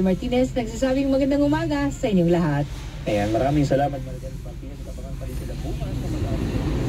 Maritel Martinez, nagsasabing magandang umaga sa inyong lahat. Ayan, maraming salamat Maritel Martinez at abangan pa rin sila bukas na mag-aari.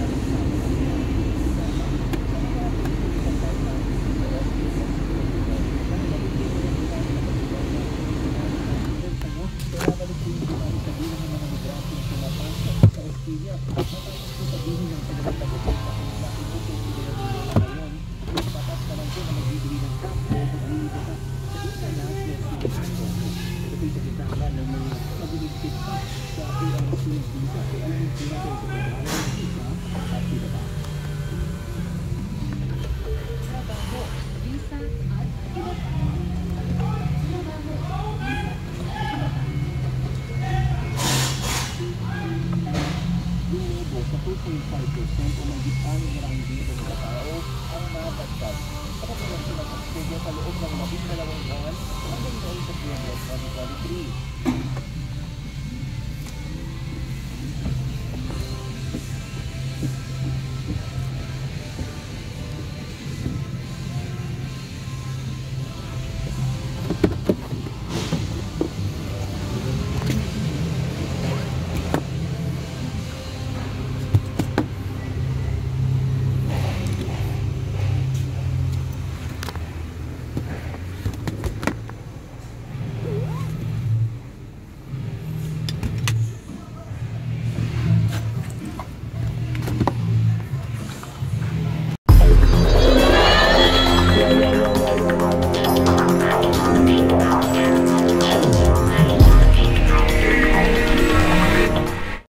o magiging maraming dito ng tao ang nadagdag. Kapag sila sa loob ng 12 buwan hanggang noon sa January 2023.